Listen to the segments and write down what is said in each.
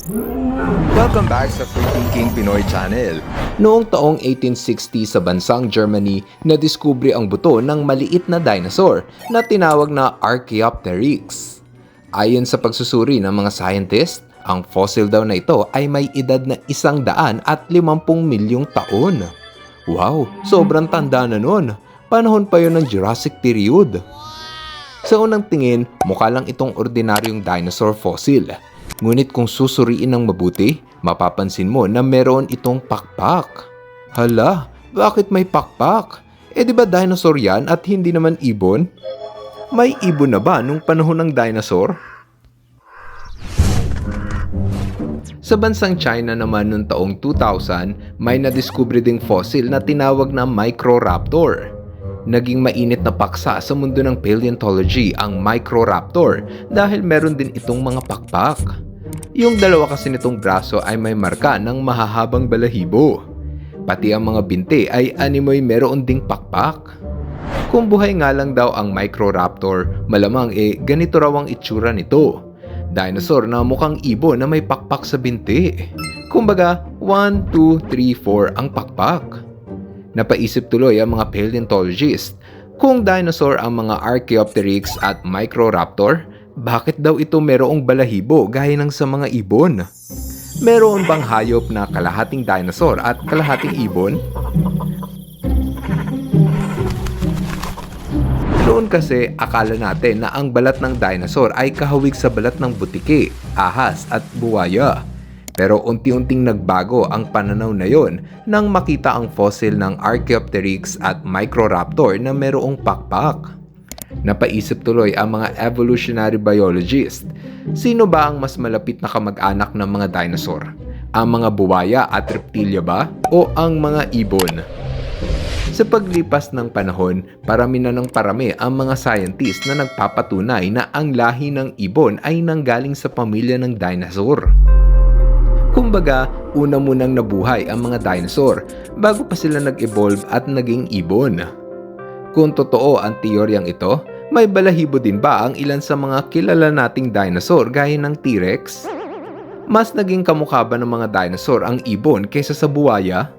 Welcome back sa Free Thinking Pinoy Channel. Noong taong 1860 sa bansang Germany, nadiskubre ang buto ng maliit na dinosaur na tinawag na Archaeopteryx. Ayon sa pagsusuri ng mga scientist, ang fossil daw na ito ay may edad na 150 milyong taon. Wow, sobrang tanda na nun. Panahon pa yun ng Jurassic period. Sa unang tingin, mukha lang itong ordinaryong dinosaur fossil. Ngunit kung susuriin ng mabuti, mapapansin mo na meron itong pakpak. Hala, bakit may pakpak? Di ba dinosaur yan at hindi naman ibon? May ibon na ba nung panahon ng dinosaur? Sa bansang China naman noong taong 2000, may nadiskubre ding fossil na tinawag na Microraptor. Naging mainit na paksa sa mundo ng paleontology ang Microraptor dahil meron din itong mga pakpak. Yung dalawa kasi nitong braso ay may marka ng mahahabang balahibo. Pati ang mga binti ay animoy meron ding pakpak. Kung buhay nga lang daw ang Microraptor, malamang ganito raw ang itsura nito. Dinosaur na mukhang ibon na may pakpak sa binti. Kumbaga, 1, 2, 3, 4 ang pakpak. Napaisip tuloy ang mga paleontologist, kung dinosaur ang mga Archaeopteryx at Microraptor, bakit daw ito merong balahibo gaya ng sa mga ibon? Meron bang hayop na kalahating dinosaur at kalahating ibon? Noon kasi akala natin na ang balat ng dinosaur ay kahawig sa balat ng butiki, ahas at buwaya. Pero unti-unting nagbago ang pananaw na yon nang makita ang fossil ng Archaeopteryx at Microraptor na merong pakpak. Napaisip tuloy ang mga evolutionary biologist. Sino ba ang mas malapit na kamag-anak ng mga dinosaur? Ang mga buwaya at reptilya ba? O ang mga ibon? Sa paglipas ng panahon, parami na ng parami ang mga scientist na nagpapatunay na ang lahi ng ibon ay nanggaling sa pamilya ng dinosaur. Kumbaga, una munang nabuhay ang mga dinosaur bago pa sila nag-evolve at naging ibon. Kung totoo ang teoryang ito, may balahibo din ba ang ilan sa mga kilala nating dinosaur gaya ng T-Rex? Mas naging kamukha ba ng mga dinosaur ang ibon kaysa sa buwaya?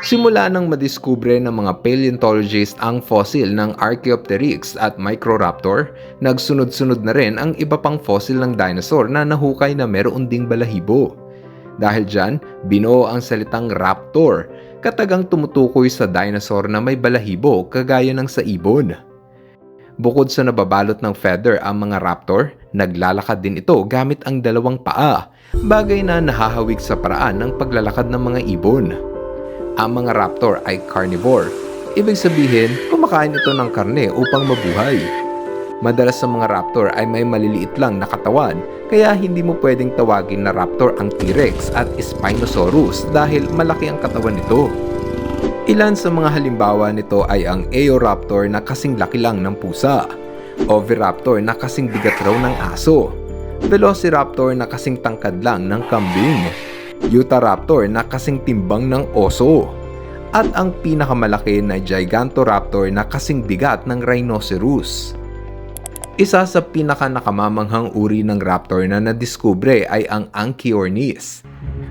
Simula nang madiskubre ng mga paleontologist ang fossil ng Archaeopteryx at Microraptor, nagsunod-sunod na rin ang iba pang fossil ng dinosaur na nahukay na meron ding balahibo. Dahil dyan, binuo ang salitang raptor, katagang tumutukoy sa dinosaur na may balahibo kagaya ng sa ibon. Bukod sa nababalot ng feather ang mga raptor, naglalakad din ito gamit ang dalawang paa, bagay na nahahawig sa paraan ng paglalakad ng mga ibon. Ang mga raptor ay carnivore, ibig sabihin kumakain ito ng karne upang mabuhay. Madalas sa mga raptor ay may maliliit lang na katawan, kaya hindi mo pwedeng tawagin na raptor ang T-Rex at Spinosaurus dahil malaki ang katawan nito. Ilan sa mga halimbawa nito ay ang Eoraptor na kasing laki lang ng pusa, Oviraptor na kasing bigat raw ng aso, Velociraptor na kasing tangkad lang ng kambing, Utahraptor na kasing timbang ng oso, at ang pinakamalaki na Gigantoraptor na kasing bigat ng rhinoceros. Isa sa pinaka-nakamamanghang uri ng raptor na nadiskubre ay ang Anchiornis.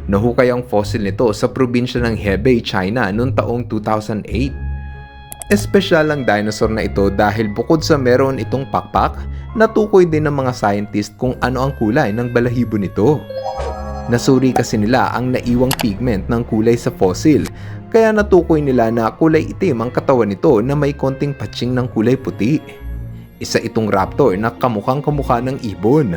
Nahukay ang fossil nito sa probinsya ng Hebei, China noong taong 2008. Espesyal ang dinosaur na ito dahil bukod sa meron itong pakpak, natukoy din ng mga scientist kung ano ang kulay ng balahibo nito. Nasuri kasi nila ang naiwang pigment ng kulay sa fossil, kaya natukoy nila na kulay itim ang katawan nito na may konting patching ng kulay puti. Isa itong raptor na kamukhang-kamukha ng ibon.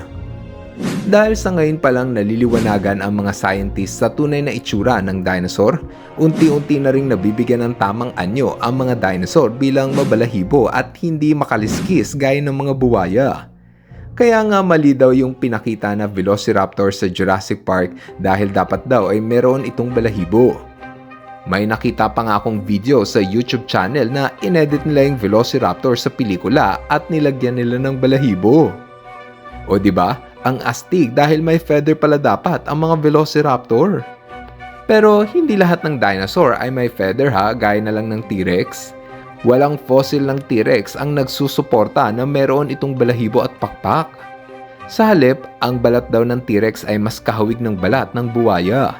Dahil sa ngayon pa lang naliliwanagan ang mga scientists sa tunay na itsura ng dinosaur, unti-unti na ring nabibigyan ng tamang anyo ang mga dinosaur bilang mabalahibo at hindi makaliskis gaya ng mga buwaya. Kaya nga mali daw yung pinakita na Velociraptor sa Jurassic Park dahil dapat daw ay meron itong balahibo. May nakita pa nga akong video sa YouTube channel na inedit nila yung Velociraptor sa pelikula at nilagyan nila ng balahibo. O diba? Ang astig dahil may feather pala dapat ang mga Velociraptor. Pero hindi lahat ng dinosaur ay may feather ha, gaya na lang ng T-Rex. Walang fossil ng T-Rex ang nagsusuporta na meron itong balahibo at pakpak. Sa halip, ang balat daw ng T-Rex ay mas kahawig ng balat ng buwaya.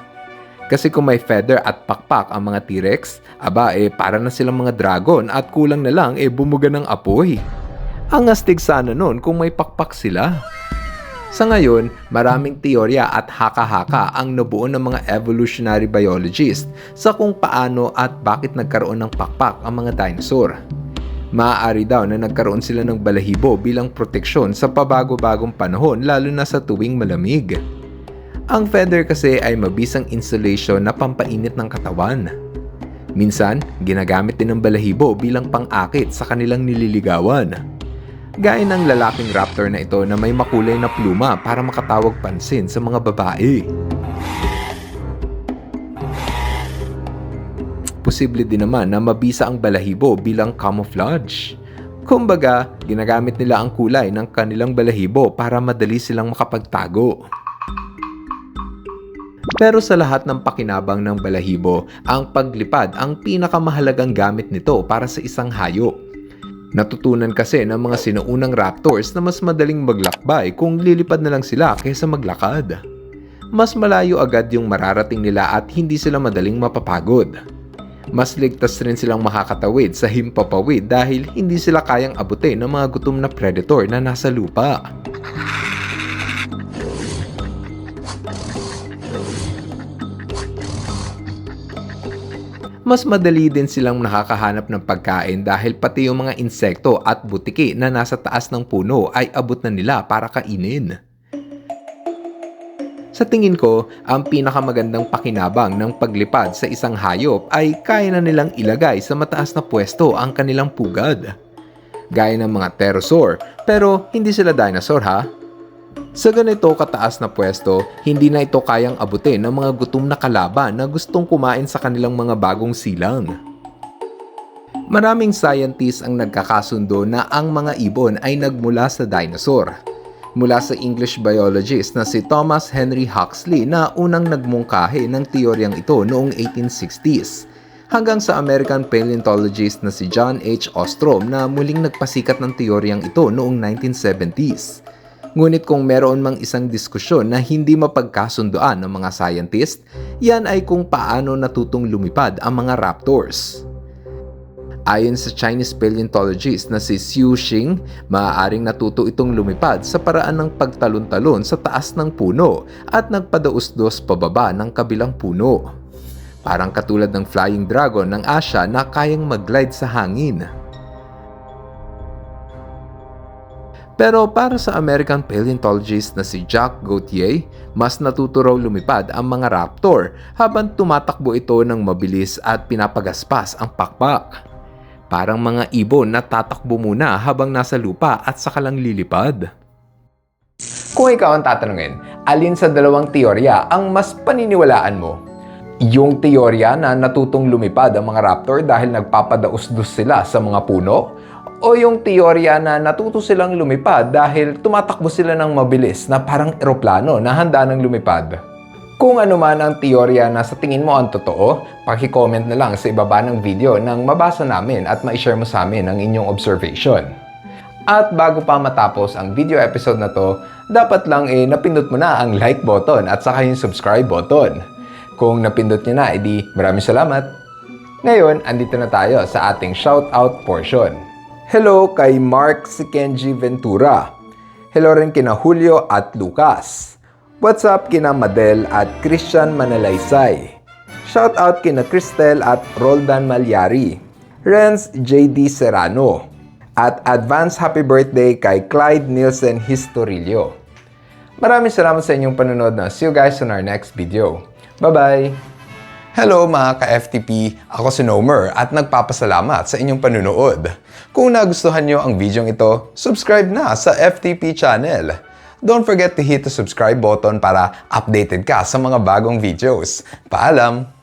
Kasi kung may feather at pakpak ang mga T-Rex, para na silang mga dragon at kulang na lang bumuga ng apoy. Ang astig sana nun kung may pakpak sila. Sa ngayon, maraming teorya at haka-haka ang nabuo ng mga evolutionary biologists sa kung paano at bakit nagkaroon ng pakpak ang mga dinosaur. Maaari daw na nagkaroon sila ng balahibo bilang proteksyon sa pabago-bagong panahon lalo na sa tuwing malamig. Ang feather kasi ay mabisang insulation na pampainit ng katawan. Minsan, ginagamit din ng balahibo bilang pang-akit sa kanilang nililigawan. Gaya ng lalaking raptor na ito na may makulay na pluma para makatawag pansin sa mga babae. Posible din naman na mabisa ang balahibo bilang camouflage. Kumbaga, ginagamit nila ang kulay ng kanilang balahibo para madali silang makapagtago. Pero sa lahat ng pakinabang ng balahibo, ang paglipad ang pinakamahalagang gamit nito para sa isang hayop. Natutunan kasi ng mga sinuunang raptors na mas madaling maglakbay kung lilipad na lang sila kaysa maglakad. Mas malayo agad yung mararating nila at hindi sila madaling mapapagod. Mas ligtas rin silang makakatawid sa himpapawid dahil hindi sila kayang abutin ng mga gutom na predator na nasa lupa. Mas madali din silang nakakahanap ng pagkain dahil pati yung mga insekto at butiki na nasa taas ng puno ay abot na nila para kainin. Sa tingin ko, ang pinakamagandang pakinabang ng paglipad sa isang hayop ay kaya na nilang ilagay sa mataas na pwesto ang kanilang pugad. Gaya ng mga pterosaur, pero hindi sila dinosaur ha. Sa ganito kataas na pwesto, hindi na ito kayang abutin ng mga gutom na kalaban na gustong kumain sa kanilang mga bagong silang. Maraming scientists ang nagkakasundo na ang mga ibon ay nagmula sa dinosaur. Mula sa English biologist na si Thomas Henry Huxley na unang nagmungkahi ng teoryang ito noong 1860s, hanggang sa American paleontologist na si John H. Ostrom na muling nagpasikat ng teoryang ito noong 1970s. Ngunit kung meron mang isang diskusyon na hindi mapagkasundoan ng mga scientist, yan ay kung paano natutong lumipad ang mga raptors. Ayon sa Chinese paleontologist na si Xu Xing, maaaring natuto itong lumipad sa paraan ng pagtalon-talon sa taas ng puno at nagpadausdos pababa ng kabilang puno. Parang katulad ng flying dragon ng Asia na kayang mag-glide sa hangin. Pero para sa American paleontologist na si Jacques Gauthier, mas natuto raw lumipad ang mga raptor habang tumatakbo ito ng mabilis at pinapagaspas ang pakpak. Parang mga ibon na tatakbo muna habang nasa lupa at saka lang lilipad. Kung ikaw ang tatanungin, alin sa dalawang teorya ang mas paniniwalaan mo? Yung teorya na natutong lumipad ang mga raptor dahil nagpapadausdos sila sa mga puno? O yung teorya na natuto silang lumipad dahil tumatakbo sila ng mabilis na parang eroplano na handa ng lumipad? Kung ano man ang teorya na sa tingin mo ang totoo, paki-comment na lang sa ibaba ng video nang mabasa namin at ma-share mo sa amin ang inyong observation. At bago pa matapos ang video episode na to, dapat lang napindot mo na ang like button at saka yung subscribe button. Kung napindot nyo na, edi maraming salamat. Ngayon, andito na tayo sa ating shoutout portion. Hello kay Mark Sikenji Ventura. Hello rin kina Julio at Lucas. What's up kina Madel at Christian Manalaysay. Shoutout kina Cristel at Roldan Malyari. Renz JD Serrano. At advance happy birthday kay Clyde Nielsen Historillo. Maraming salamat sa inyong panonood na. See you guys on our next video. Bye-bye! Hello mga ka-FTP! Ako si Nomer at nagpapasalamat sa inyong panunood. Kung nagustuhan nyo ang video ito, subscribe na sa FTP channel. Don't forget to hit the subscribe button para updated ka sa mga bagong videos. Paalam!